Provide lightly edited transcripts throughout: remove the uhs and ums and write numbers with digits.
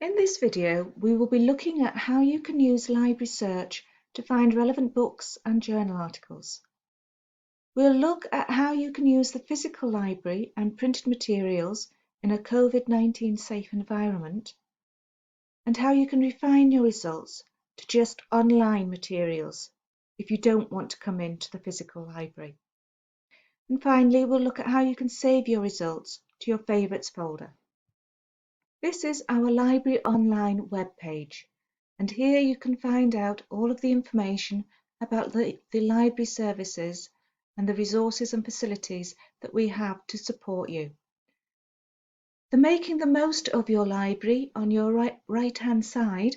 In this video, we will be looking at how you can use library search to find relevant books and journal articles. We'll look at how you can use the physical library and printed materials in a COVID-19 safe environment, and how you can refine your results to just online materials if you don't want to come into the physical library. And finally, we'll look at how you can save your results to your favourites folder. This is our library online webpage, and here you can find out all of the information about the library services and the resources and facilities that we have to support you. The Making the Most of Your Library on your right-hand side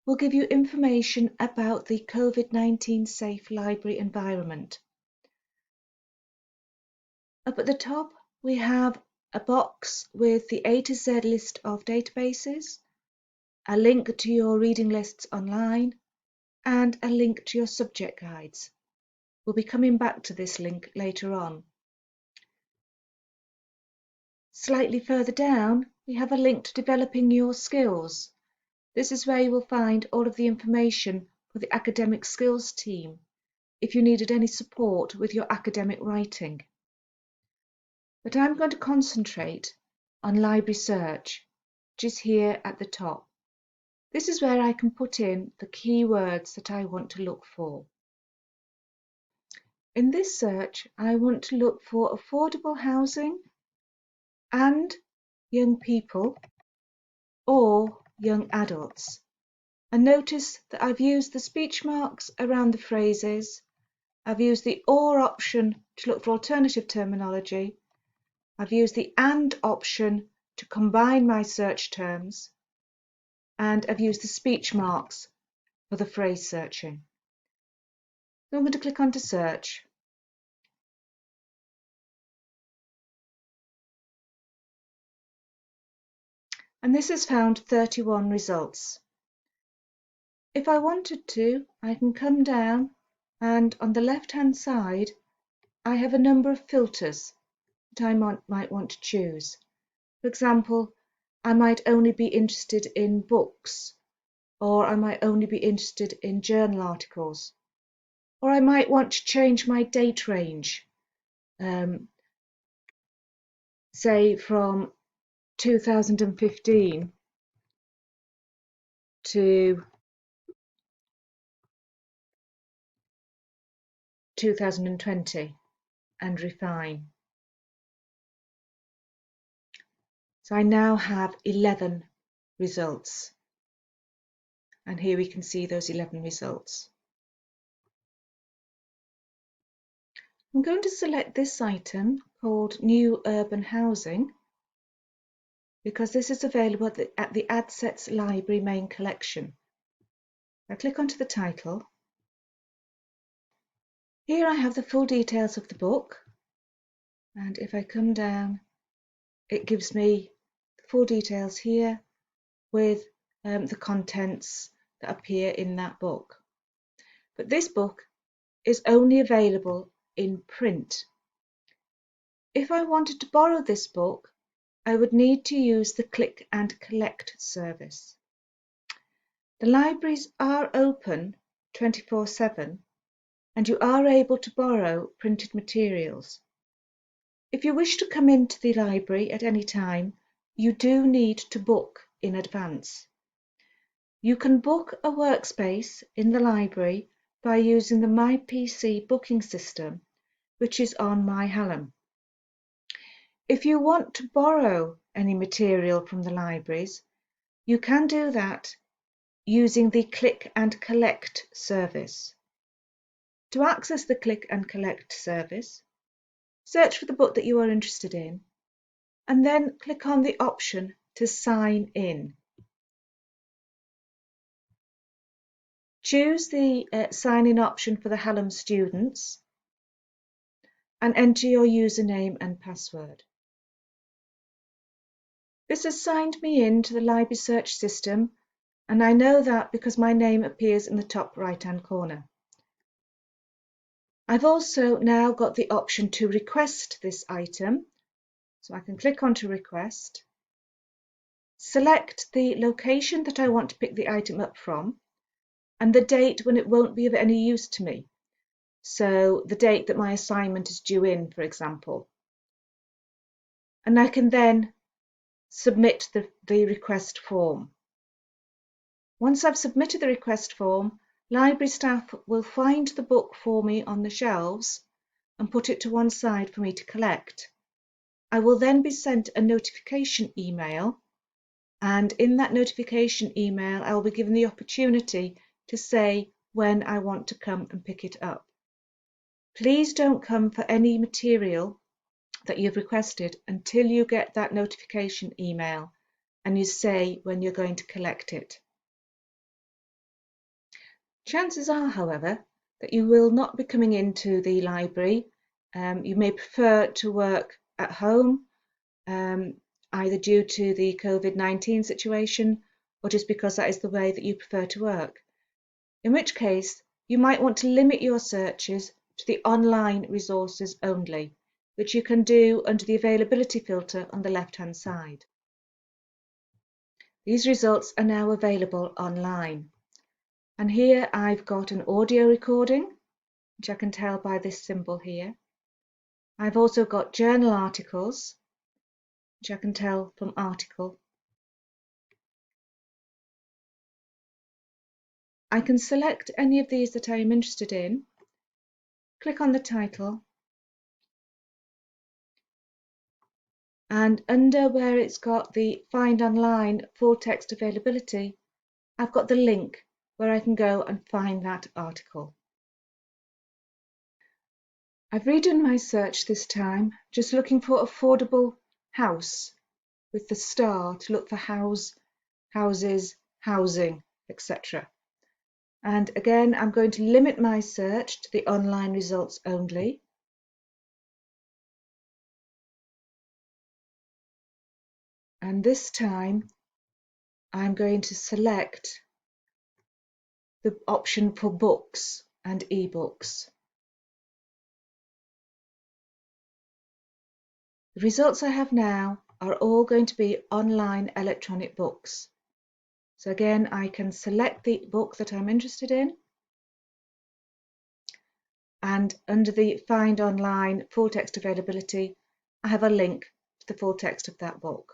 will give you information about the COVID-19 safe library environment. Up at the top, we have a box with the A to Z list of databases, a link to your reading lists online, and a link to your subject guides. We'll be coming back to this link later on. Slightly further down, we have a link to developing your skills. This is where you will find all of the information for the academic skills team if you needed any support with your academic writing. But I'm going to concentrate on library search, which is here at the top. This is where I can put in the keywords that I want to look for. In this search, I want to look for affordable housing and young people or young adults. And notice that I've used the speech marks around the phrases. I've used the or option to look for alternative terminology. I've used the and option to combine my search terms, and I've used the speech marks for the phrase searching. So I'm going to click on to search. And this has found 31 results. If I wanted to, I can come down, and on the left-hand side, I have a number of filters that I might want to choose. For example, I might only be interested in books, or I might only be interested in journal articles, or I might want to change my date range, say from 2015 to 2020 and refine. So I now have 11 results, and here we can see those 11 results. I'm going to select this item called New Urban Housing because this is available at the AdSets Library main collection. I click onto the title. Here I have the full details of the book, and if I come down, it gives me the full details here with the contents that appear in that book. But this book is only available in print. If I wanted to borrow this book, I would need to use the click and collect service. The libraries are open 24/7, and you are able to borrow printed materials. If you wish to come into the library at any time, you do need to book in advance. You can book a workspace in the library by using the My PC booking system, which is on My Hallam. If you want to borrow any material from the libraries, you can do that using the Click and Collect service. To access the Click and Collect service, search for the book that you are interested in, and then click on the option to sign in. Choose the sign in option for the Hallam students and enter your username and password. This has signed me in to the library search system, and I know that because my name appears in the top right-hand corner. I've also now got the option to request this item, so I can click on to request, select the location that I want to pick the item up from, and the date when it won't be of any use to me. So the date that my assignment is due in, for example. And I can then submit the request form. Once I've submitted the request form, library staff will find the book for me on the shelves and put it to one side for me to collect. I will then be sent a notification email, and in that notification email I will be given the opportunity to say when I want to come and pick it up. Please don't come for any material that you've requested until you get that notification email and you say when you're going to collect it. Chances are, however, that you will not be coming into the library. You may prefer to work at home, either due to the COVID-19 situation or just because that is the way that you prefer to work. In which case, you might want to limit your searches to the online resources only, which you can do under the availability filter on the left-hand side. These results are now available online. And here I've got an audio recording, which I can tell by this symbol here. I've also got journal articles, which I can tell from article. I can select any of these that I am interested in, click on the title, and under where it's got the Find Online full text availability, I've got the link where I can go and find that article. I've redone my search this time, just looking for affordable house with the star to look for house, houses, housing, etc. And again, I'm going to limit my search to the online results only. And this time, I'm going to select the option for books and ebooks. The results I have now are all going to be online electronic books. So again, I can select the book that I'm interested in, and under the Find Online full text availability, I have a link to the full text of that book.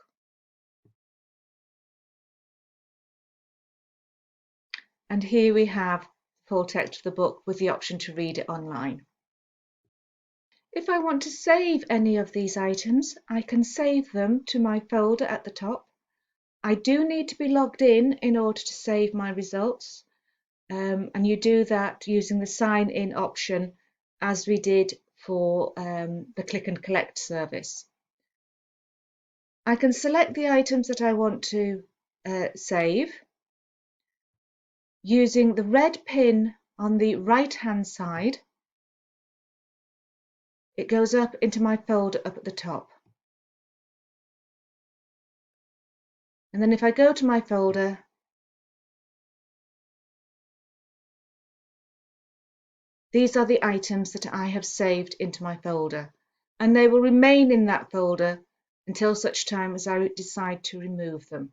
And here we have the full text of the book with the option to read it online. If I want to save any of these items, I can save them to my folder at the top. I do need to be logged in order to save my results, and you do that using the sign in option as we did for the click and collect service. I can select the items that I want to save using the red pin on the right hand side. It goes up into my folder up at the top. And then if I go to my folder, these are the items that I have saved into my folder, and they will remain in that folder until such time as I decide to remove them.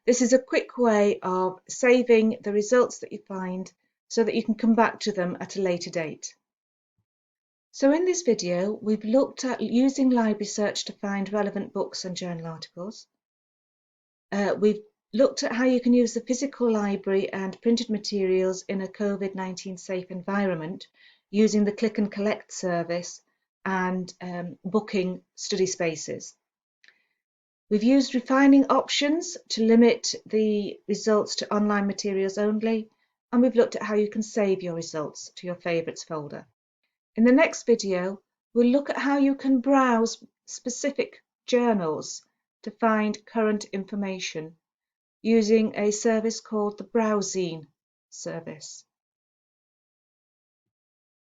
This is a quick way of saving the results that you find so that you can come back to them at a later date. So in this video, we've looked at using library search to find relevant books and journal articles. We've looked at how you can use the physical library and printed materials in a COVID-19 safe environment using the click and collect service and booking study spaces. We've used refining options to limit the results to online materials only, and we've looked at how you can save your results to your favourites folder. In the next video, we'll look at how you can browse specific journals to find current information using a service called the Browsing service.